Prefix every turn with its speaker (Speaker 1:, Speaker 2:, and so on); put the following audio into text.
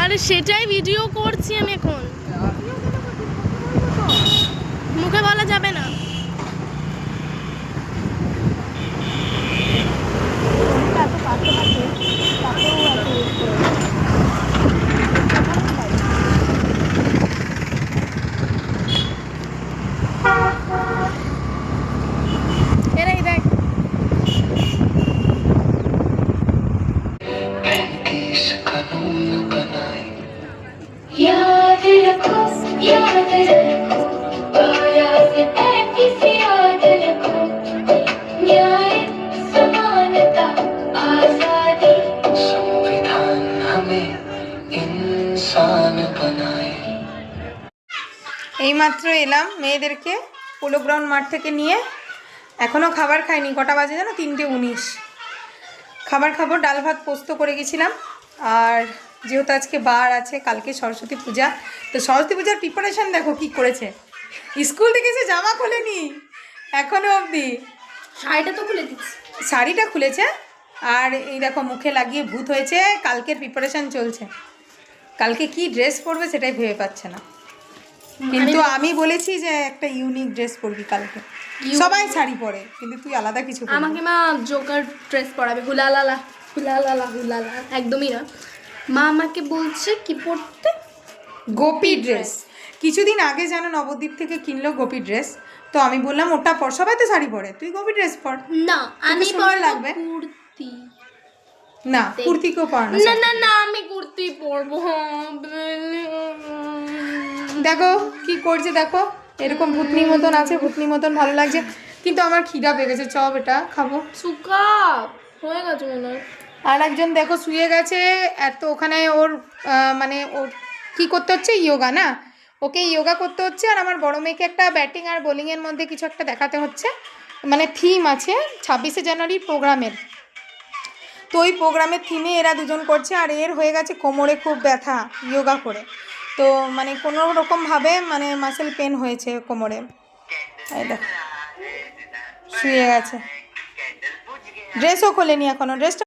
Speaker 1: আরে সেটাই ভিডিও করছি আমি এখন, মুখে বলা যাবে না। এরাই দেখ
Speaker 2: याद रखो याद किसी याद रखो न्याय समानता आजादी संविधान हमें इंसान बनाए।
Speaker 3: এইমাত্র এলাম মেয়েদেরকে পোলো গ্রাউন্ড মাঠ থেকে নিয়ে, এখনও খাবার খাইনি। কটা বাজে জানো? 3:19। খাবার খাবো। ডাল ভাত পোস্ত করে গেছিলাম। আর যেহেতু আজকে বার আছে, কালকে সরস্বতী পূজা, তো সরস্বতী পূজার প্রিপারেশান দেখো কি করেছে। স্কুল থেকে এসে জামা খোলেনি এখনও অবধি,
Speaker 1: শাড়িটা তো খুলে দিচ্ছি।
Speaker 3: শাড়িটা খুলেছে আর এই দেখো মুখে লাগিয়ে ভূত হয়েছে। কালকের প্রিপারেশান চলছে, কালকে কি ড্রেস পরবে সেটাই ভেবে পাচ্ছে না। কিন্তু আমি বলেছি যে একটা ইউনিক ড্রেস পরবি কালকে। সবাই শাড়ি পরে, কিন্তু তুই আলাদা কিছু পরবি।
Speaker 1: আমাকে মা জোকার ড্রেস পরাবে, হুলালালা হুলালালা হুলালা, একদমই না। মা আমাকে বলছে কি পরতে,
Speaker 3: গোপী ড্রেস। কিছুদিন আগে যেন নবদ্বীপ থেকে কিনলো গোপী ড্রেস, তো আমি বললাম ওটা পর, সবাই তো শাড়ি পরে, তুই গোপী ড্রেস পর।
Speaker 1: না আমি
Speaker 3: সুন্দর লাগবে।
Speaker 1: কুর্তি,
Speaker 3: না কুর্তি কেউ পরে না।
Speaker 1: না না না আমি কুর্তি পরবো।
Speaker 3: দেখো কি করছে, দেখো এরকম ভূতনি মতন আছে, ভূতনি মতন ভালো লাগছে। কিন্তু আমার খিদা পেয়ে গেছে, চপ এটা খাবো।
Speaker 1: সুকা হয়ে গেছে মনে হয়।
Speaker 3: আর একজন দেখো শুয়ে গেছে। এত ওখানে ওর মানে ওর কী করতে হচ্ছে, ইয়োগা না, ওকে ইয়োগা করতে হচ্ছে। আর আমার বড় মেয়েকে একটা ব্যাটিং আর বোলিংয়ের মধ্যে কিছু একটা দেখাতে হচ্ছে, মানে থিম আছে 26শে জানুয়ারির প্রোগ্রামের। তো ওই প্রোগ্রামের থিমে এরা দুজন করছে। আর এর হয়ে গেছে কোমরে খুব ব্যথা ইয়োগা করে, তো মানে কোনো রকমভাবে মানে মাসেল পেন হয়েছে কোমরে। এই দেখো শুয়ে গেছে, ড্রেসও খোলেনি এখনও। ড্রেসটা